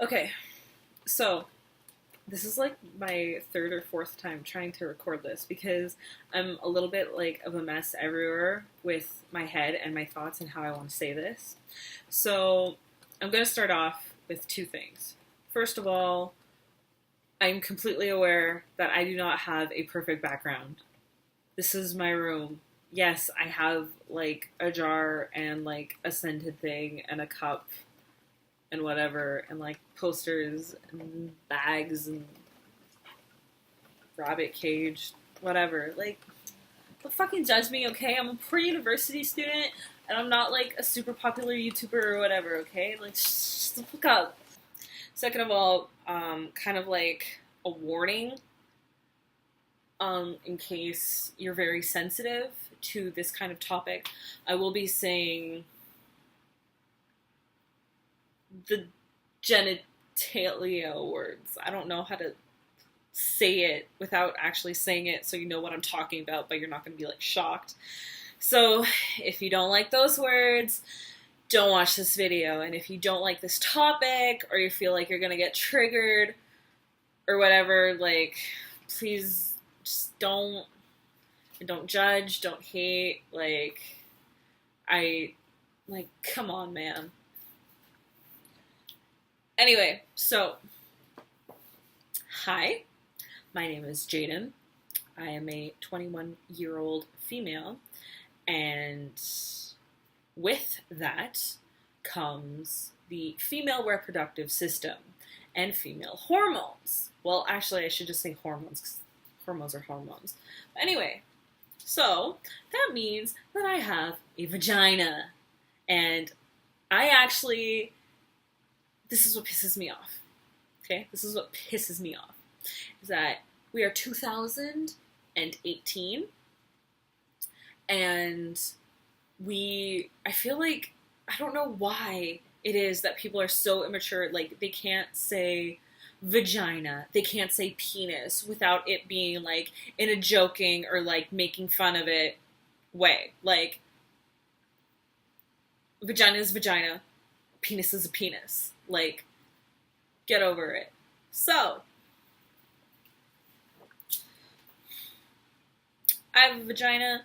Okay, so this is like my third or fourth time trying to record this because I'm a little bit like of a mess everywhere with my head and my thoughts and how I want to say this. So I'm going to start off with two things. First of all, I'm completely aware that I do not have a perfect background. This is my room. Yes, I have like a jar and like a scented thing and a cup and whatever, and like posters and bags and rabbit cage, whatever. Like, don't fucking judge me, okay? I'm a pre-university student, and I'm not like a super popular YouTuber or whatever, okay? Like, shut the fuck up. Second of all, kind of like a warning, in case you're very sensitive to this kind of topic. I will be saying the genitalia words. I don't know how to say it without actually saying it so you know what I'm talking about, but you're not going to be like shocked. So if you don't like those words, don't watch this video. And if you don't like this topic or you feel like you're going to get triggered or whatever, like, please just don't judge, don't hate. Like, come on, man. Anyway, so, hi, my name is Jaden. I am a 21-year-old female, and with that comes the female reproductive system and female hormones. Well, actually, I should just say hormones, because hormones are hormones. But anyway, so that means that I have a vagina, and this is what pisses me off. Okay? This is what pisses me off. Is that we are 2018 and I feel like, I don't know why it is that people are so immature, like they can't say vagina, they can't say penis without it being like in a joking or like making fun of it way. Like, vagina is vagina, penis is a penis. Like, get over it. So, I have a vagina,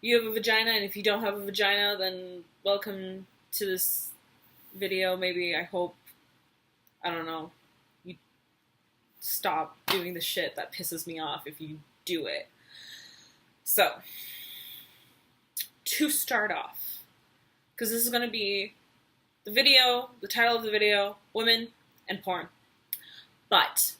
you have a vagina, and if you don't have a vagina, then welcome to this video. Maybe, I hope, I don't know, you stop doing the shit that pisses me off if you do it. So, to start off, because this is going to be the title of the video, women and porn. But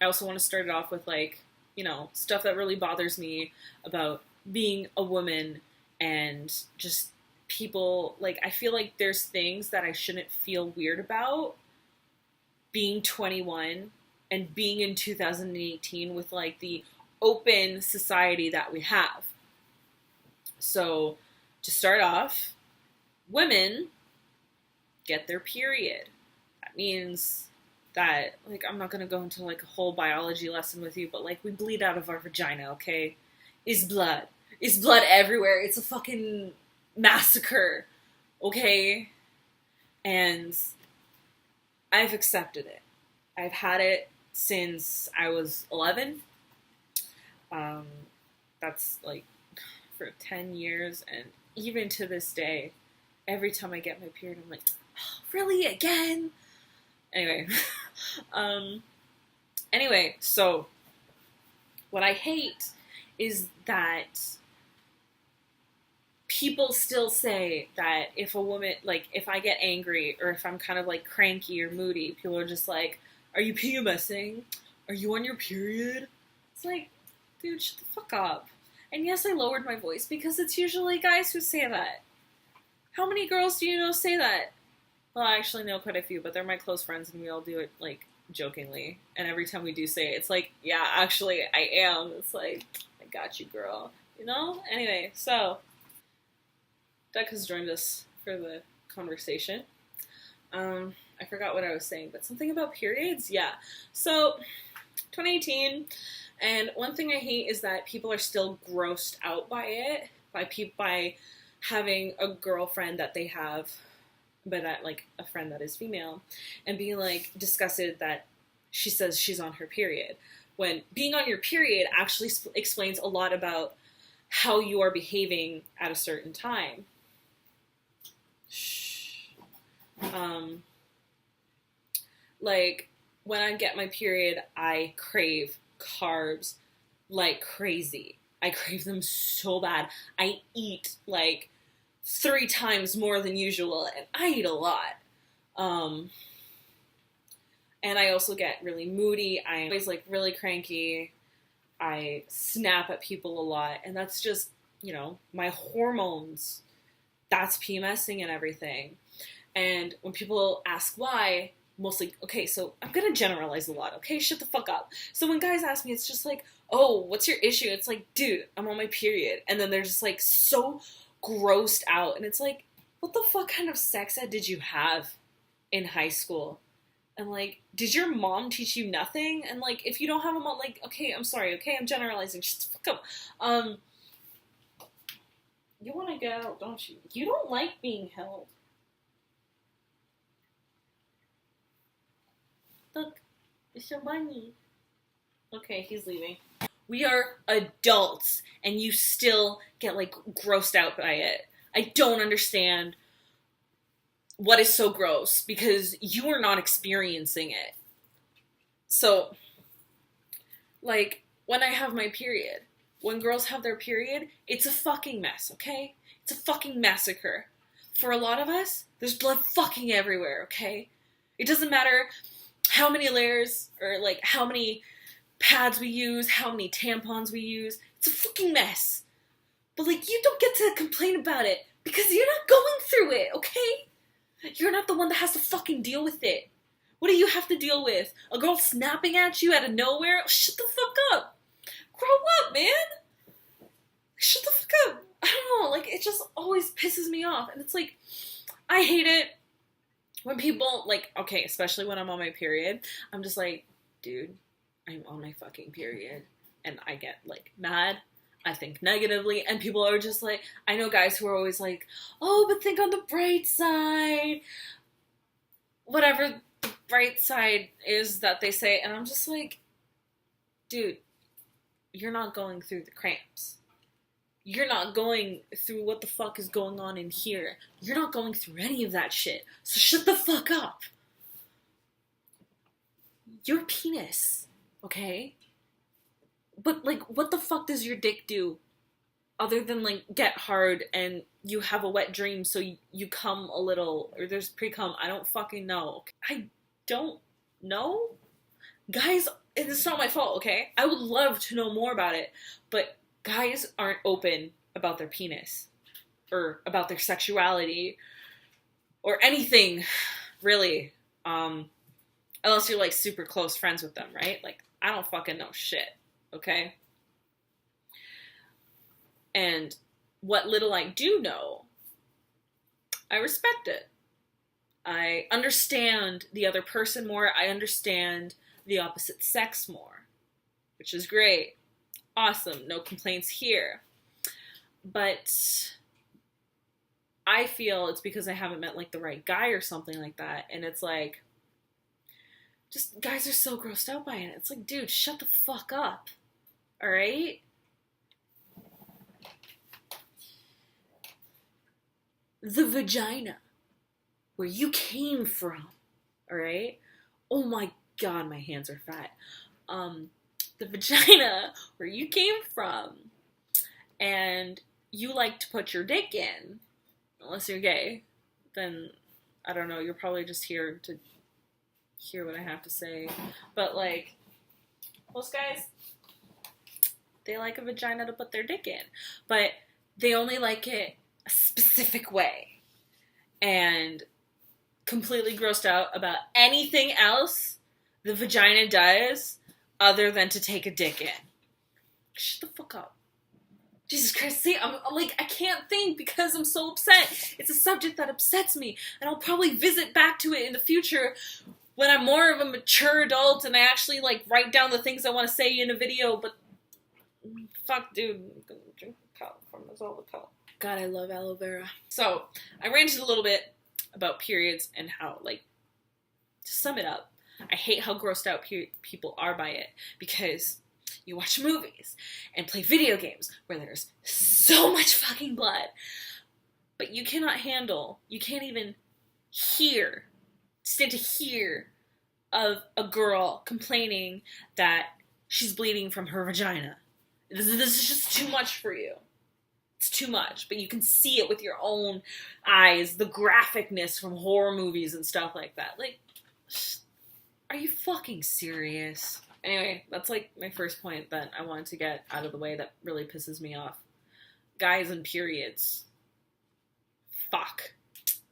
I also want to start it off with, like, you know, stuff that really bothers me about being a woman and just people, like, I feel like there's things that I shouldn't feel weird about being 21 and being in 2018 with, like, the open society that we have. So, to start off, women get their period. That means that, like, I'm not going to go into, like, a whole biology lesson with you, but, like, we bleed out of our vagina, okay? Is blood. Is blood everywhere. It's a fucking massacre, okay? And I've accepted it. I've had it since I was 11. That's, like, for 10 years, and even to this day, every time I get my period, I'm like, oh, really, again? Anyway, so what I hate is that people still say that if a woman, like, if I get angry or if I'm kind of like cranky or moody, people are just like, are you PMSing? Are you on your period? It's like, dude, shut the fuck up. And yes, I lowered my voice because it's usually guys who say that. How many girls do you know say that? Well, I actually know quite a few, but they're my close friends and we all do it, like, jokingly. And every time we do say it, it's like, yeah, actually, I am. It's like, I got you, girl. You know? Anyway, so, Doug has joined us for the conversation. I forgot what I was saying, but something about periods? Yeah. So, 2018, and one thing I hate is that people are still grossed out by it, by having a girlfriend that they have but like a friend that is female, and being like disgusted that she says she's on her period, when being on your period actually explains a lot about how you are behaving at a certain time. Like, when I get my period, I crave carbs like crazy. I crave them so bad. I eat like 3 times more than usual, and I eat a lot. And I also get really moody. I'm always like really cranky. I snap at people a lot, and that's just, you know, my hormones. That's PMSing and everything. And when people ask why, mostly, okay, so I'm gonna generalize a lot, okay? Shut the fuck up. So when guys ask me, it's just like, oh, what's your issue? It's like, dude, I'm on my period. And then they're just like so grossed out. And it's like, what the fuck kind of sex ed did you have in high school? And like, did your mom teach you nothing? And like, if you don't have a mom, like, okay, I'm sorry, okay, I'm generalizing. Shut the fuck up. You want to get out, don't you? You don't like being held. Look, it's your money. Okay, he's leaving. We are adults, and you still get, like, grossed out by it. I don't understand what is so gross, because you are not experiencing it. So, like, when I have my period, when girls have their period, it's a fucking mess, okay? It's a fucking massacre. For a lot of us, there's blood fucking everywhere, okay? It doesn't matter how many layers, or, like, how many pads we use, how many tampons we use. It's a fucking mess. But, like, you don't get to complain about it, because you're not going through it, okay? You're not the one that has to fucking deal with it. What do you have to deal with? A girl snapping at you out of nowhere? Oh, shut the fuck up. Grow up, man. Shut the fuck up. I don't know, like, it just always pisses me off. And it's like, I hate it when people, like, okay, especially when I'm on my period, I'm just like, dude, I'm on my fucking period. And I get, like, mad. I think negatively. And people are just like, I know guys who are always like, oh, but think on the bright side. Whatever the bright side is that they say. And I'm just like, dude, you're not going through the cramps. You're not going through what the fuck is going on in here. You're not going through any of that shit. So shut the fuck up. Your penis, okay? But, like, what the fuck does your dick do? Other than, like, get hard and you have a wet dream so you come a little, or there's pre-cum. I don't fucking know. I don't know? Guys, it's not my fault, okay? I would love to know more about it, but guys aren't open about their penis, or about their sexuality, or anything, really, unless you're, like, super close friends with them, right? Like, I don't fucking know shit, okay? And what little I do know, I respect it. I understand the other person more. I understand the opposite sex more, which is great. Awesome. No complaints here. But I feel it's because I haven't met, like, the right guy or something like that. And it's like, just guys are so grossed out by it. It's like, dude, shut the fuck up. All right? The vagina, where you came from, all right? Oh my God, my hands are fat. The vagina, where you came from, and you like to put your dick in, unless you're gay, then, I don't know, you're probably just here to hear what I have to say. But, like, most guys, they like a vagina to put their dick in, but they only like it a specific way, and completely grossed out about anything else the vagina does other than to take a dick in. Shut the fuck up. Jesus Christ, see, I'm like, I can't think because I'm so upset. It's a subject that upsets me, and I'll probably visit back to it in the future when I'm more of a mature adult and I actually, like, write down the things I want to say in a video, but fuck, dude, I'm gonna drink a cup from this all the cup. God, I love aloe vera. So, I ranted a little bit about periods and how, like, to sum it up, I hate how grossed out people are by it, because you watch movies and play video games where there's so much fucking blood, but you can't even stand to hear of a girl complaining that she's bleeding from her vagina. This is just too much for you. It's too much, but you can see it with your own eyes, the graphicness from horror movies and stuff like that. Like, are you fucking serious? Anyway, that's like my first point that I wanted to get out of the way that really pisses me off. Guys and periods. Fuck.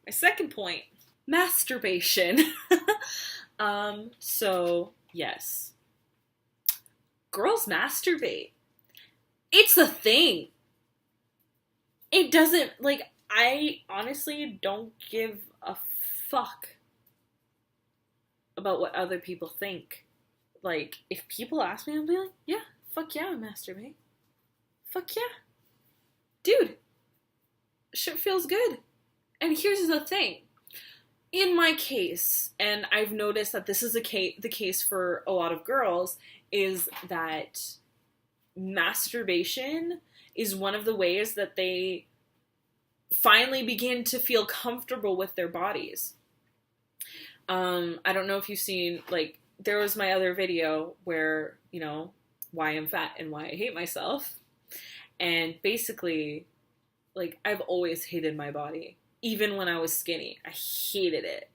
My second point, masturbation. So, yes. Girls masturbate. It's a thing. It doesn't, like, I honestly don't give a fuck about what other people think. Like, if people ask me, I'll be like, yeah, fuck yeah, I masturbate. Fuck yeah. Dude, shit feels good. And here's the thing. In my case, and I've noticed that this is the case for a lot of girls, is that masturbation is one of the ways that they finally begin to feel comfortable with their bodies. I don't know if you've seen, like, there was my other video where, you know, why I'm fat and why I hate myself. And basically, like, I've always hated my body. Even when I was skinny, I hated it.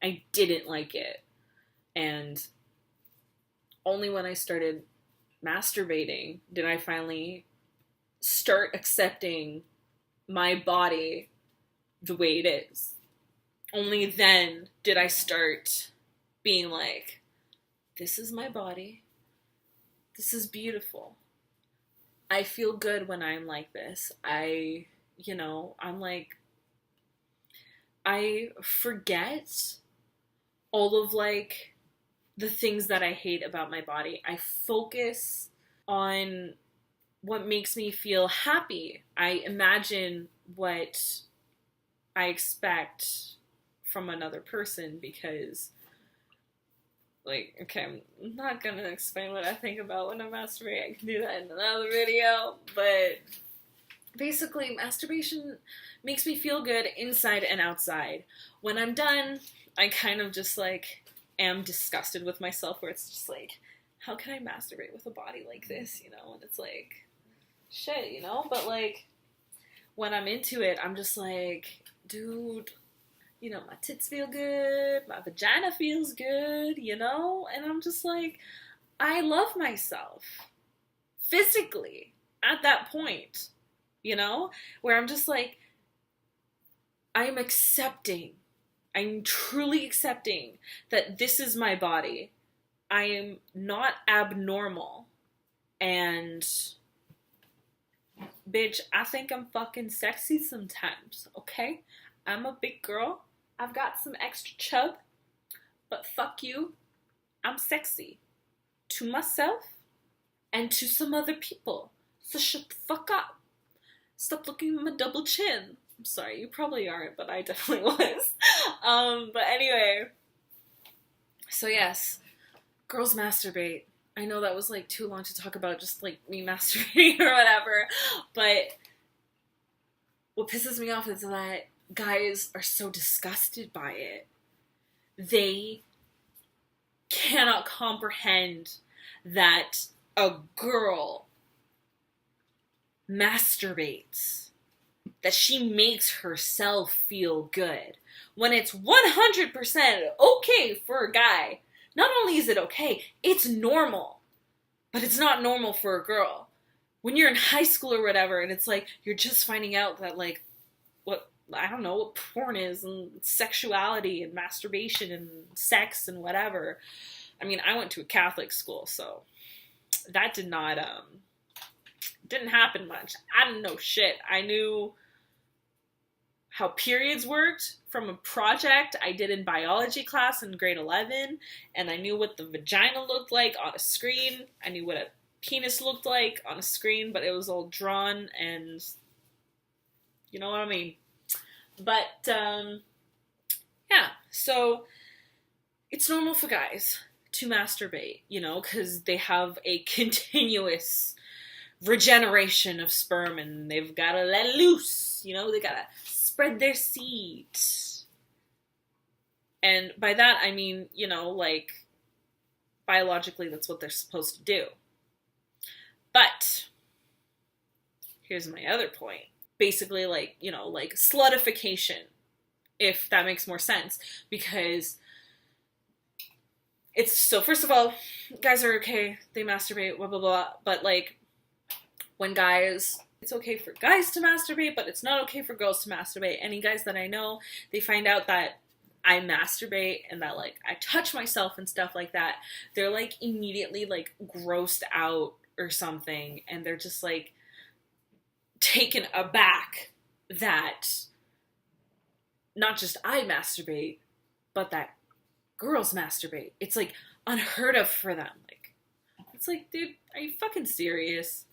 I didn't like it. And only when I started masturbating did I finally start accepting my body the way it is. Only then did I start being like, this is my body. This is beautiful. I feel good when I'm like this. I'm like, I forget all of, like, the things that I hate about my body. I focus on what makes me feel happy. I imagine what I expect from another person because, like, okay, I'm not gonna explain what I think about when I masturbate. I can do that in another video, but basically, masturbation makes me feel good inside and outside. When I'm done, I kind of just, like, am disgusted with myself, where it's just like, how can I masturbate with a body like this, you know? And it's like, shit, you know? But, like, when I'm into it, I'm just like, dude, you know, my tits feel good, my vagina feels good, you know? And I'm just like, I love myself physically at that point, you know? Where I'm just like, I'm truly accepting that this is my body. I am not abnormal. And, bitch, I think I'm fucking sexy sometimes, okay? I'm a big girl. I've got some extra chub. But fuck you. I'm sexy. To myself and to some other people. So shut the fuck up. Stop looking at my double chin. I'm sorry, you probably aren't, but I definitely was. But anyway. So yes, girls masturbate. I know that was, like, too long to talk about just, like, me masturbating or whatever. But what pisses me off is that guys are so disgusted by it. They cannot comprehend that a girl masturbates, that she makes herself feel good, when it's 100% okay for a guy. Not only is it okay, it's normal, but it's not normal for a girl. When you're in high school or whatever, and it's like, you're just finding out that, like, I don't know what porn is, and sexuality, and masturbation, and sex, and whatever. I mean, I went to a Catholic school, so that didn't happen much. I didn't know shit. I knew how periods worked from a project I did in biology class in grade 11, and I knew what the vagina looked like on a screen. I knew what a penis looked like on a screen, but it was all drawn, and you know what I mean. But Yeah, so it's normal for guys to masturbate, because they have a continuous regeneration of sperm and they've got to let loose, they got to spread their seed. And by that, I mean, like, biologically, that's what they're supposed to do. But here's my other point. Basically, like, like slutification, if that makes more sense. Because it's, so first of all, guys are okay, they masturbate, blah, blah, blah. But, like, when guys, it's okay for guys to masturbate, but it's not okay for girls to masturbate. Any guys that I know, they find out that I masturbate and that, like, I touch myself and stuff like that, they're, like, immediately, like, grossed out or something, and they're just, like, taken aback that not just I masturbate, but that girls masturbate. It's, like, unheard of for them. Like, it's like, dude, are you fucking serious?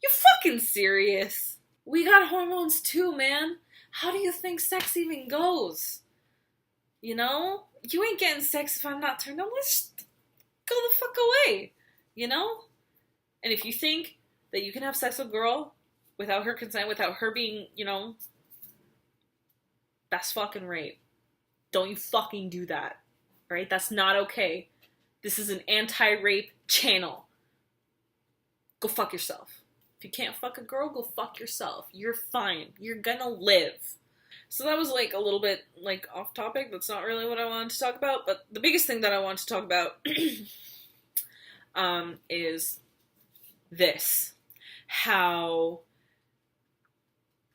You fucking serious? We got hormones too, man. How do you think sex even goes? You ain't getting sex if I'm not turned on. Let's go the fuck away. And if you think that you can have sex with a girl without her consent, without her being, that's fucking rape. Don't you fucking do that. Right? That's not okay. This is an anti-rape channel. Go fuck yourself. If you can't fuck a girl, go fuck yourself. You're fine. You're gonna live. So that was, like, a little bit, like, off topic. That's not really what I wanted to talk about. But the biggest thing that I want to talk about is this. How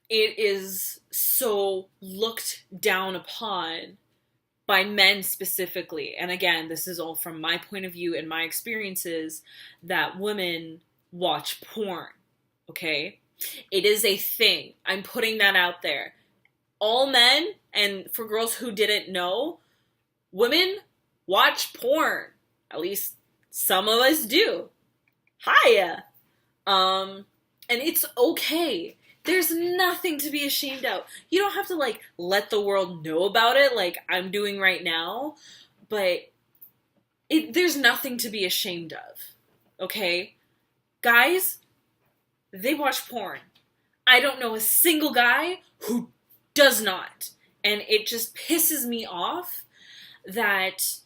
it is so looked down upon by men specifically. And again, this is all from my point of view and my experiences, that women watch porn. Okay? It is a thing. I'm putting that out there. All men, and for girls who didn't know, women watch porn. At least some of us do. Hiya! And it's okay. There's nothing to be ashamed of. You don't have to, like, let the world know about it like I'm doing right now, but there's nothing to be ashamed of. Okay? Guys, they watch porn. I don't know a single guy who does not. And it just pisses me off that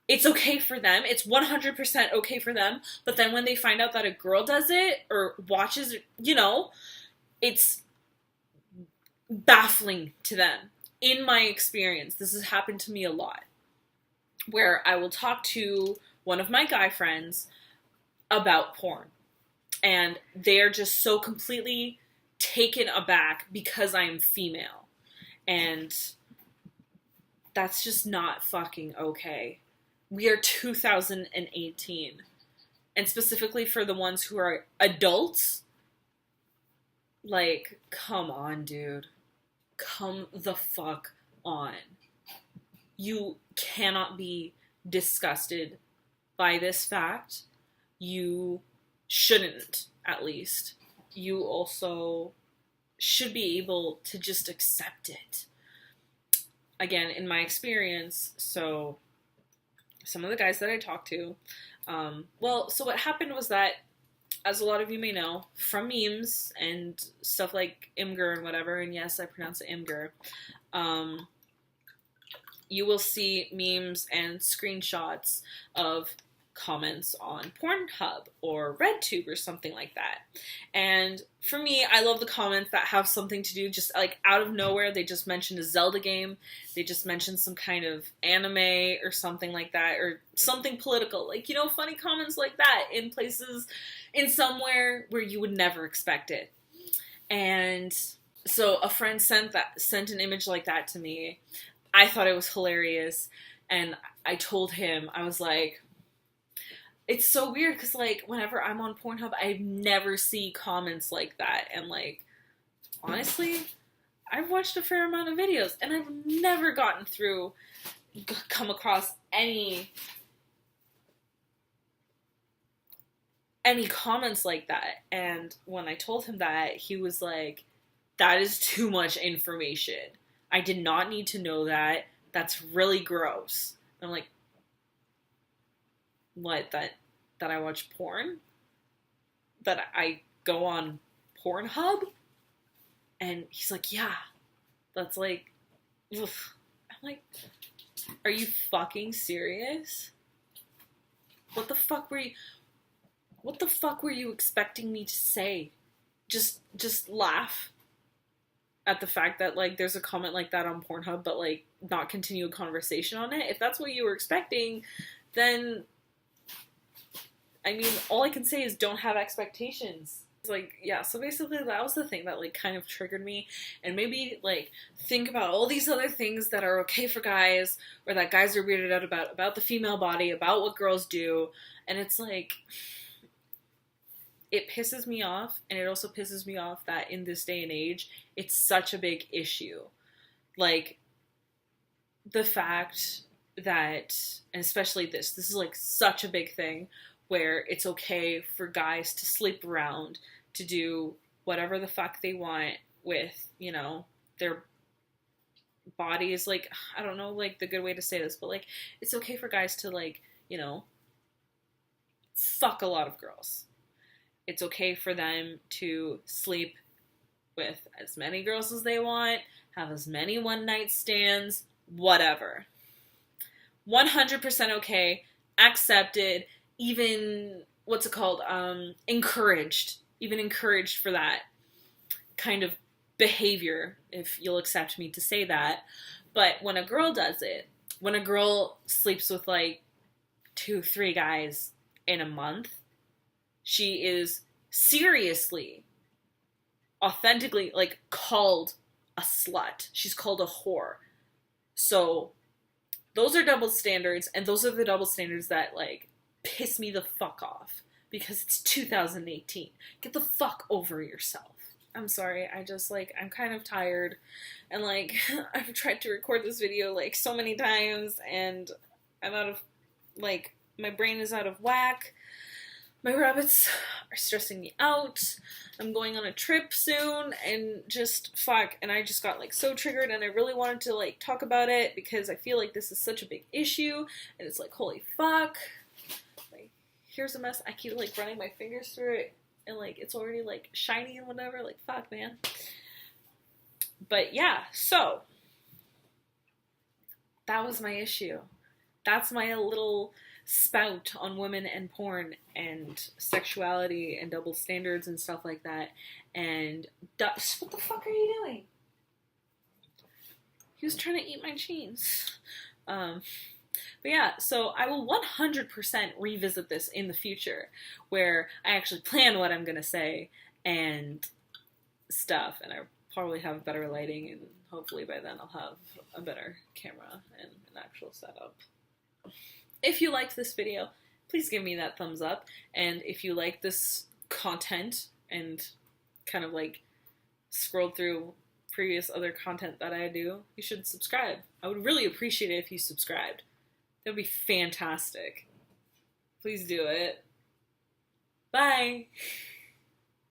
it's okay for them. It's 100% okay for them. But then when they find out that a girl does it or watches, it's baffling to them. In my experience, this has happened to me a lot, where I will talk to one of my guy friends about porn, and they're just so completely taken aback because I'm female, and that's just not fucking okay. We are 2018, and specifically for the ones who are adults, like, come on, dude. Come the fuck on. You cannot be disgusted by this fact. You shouldn't, at least. You also should be able to just accept it. Again, in my experience, so some of the guys that I talked to, so what happened was that, as a lot of you may know, from memes and stuff like Imgur and whatever, and yes, I pronounce it Imgur, you will see memes and screenshots of comments on Pornhub or RedTube or something like that. And for me, I love the comments that have something to do, just like out of nowhere, they just mentioned a Zelda game, they just mentioned some kind of anime or something like that, or something political, like, funny comments like that in places, in somewhere where you would never expect it. And so a friend sent an image like that to me. I thought it was hilarious, and I told him, I was like, it's so weird because, like, whenever I'm on Pornhub, I never see comments like that. And, like, honestly, I've watched a fair amount of videos, and I've never come across any comments like that. And when I told him that, he was like, that is too much information. I did not need to know that. That's really gross. And I'm like, what, that I watch porn? That I go on Pornhub? And he's like, yeah, that's like, oof. I'm like, are you fucking serious? What the fuck were you expecting me to say? Just laugh at the fact that, like, there's a comment like that on Pornhub, but, like, not continue a conversation on it? If that's what you were expecting, then, I mean, all I can say is don't have expectations. It's like, yeah, so basically that was the thing that, like, kind of triggered me, and maybe, like, think about all these other things that are okay for guys, or that guys are weirded out about the female body, about what girls do, and it's like, it pisses me off, and it also pisses me off that in this day and age, it's such a big issue. Like, the fact that, and especially this is, like, such a big thing, where it's okay for guys to sleep around, to do whatever the fuck they want with, you know, their bodies. Like, I don't know, like, the good way to say this, but, like, it's okay for guys to, like, you know, fuck a lot of girls. It's okay for them to sleep with as many girls as they want, have as many one-night stands, whatever. 100% okay, accepted, even, what's it called, encouraged for that kind of behavior, if you'll accept me to say that. But when a girl does it, when a girl sleeps with, like, 2-3 guys in a month, she is seriously, authentically, like, called a slut. She's called a whore. So, those are double standards, and those are the double standards that, like, piss me the fuck off, because it's 2018. Get the fuck over yourself. I'm sorry, I'm kind of tired, and, like, I've tried to record this video, like, so many times, and I'm out of, like, my brain is out of whack. My rabbits are stressing me out. I'm going on a trip soon, and just fuck, and I just got, like, so triggered, and I really wanted to, like, talk about it, because I feel like this is such a big issue, and it's like, holy fuck. Here's a mess. I keep, like, running my fingers through it, and, like, it's already, like, shiny and whatever. Like, fuck, man. But, yeah, so, that was my issue. That's my little spout on women and porn and sexuality and double standards and stuff like that. And, what the fuck are you doing? He was trying to eat my jeans. But yeah, so I will 100% revisit this in the future, where I actually plan what I'm going to say and stuff, and I probably have better lighting, and hopefully by then I'll have a better camera and an actual setup. If you liked this video, please give me that thumbs up, and if you like this content and kind of, like, scroll through previous other content that I do, you should subscribe. I would really appreciate it if you subscribed. That would be fantastic. Please do it. Bye!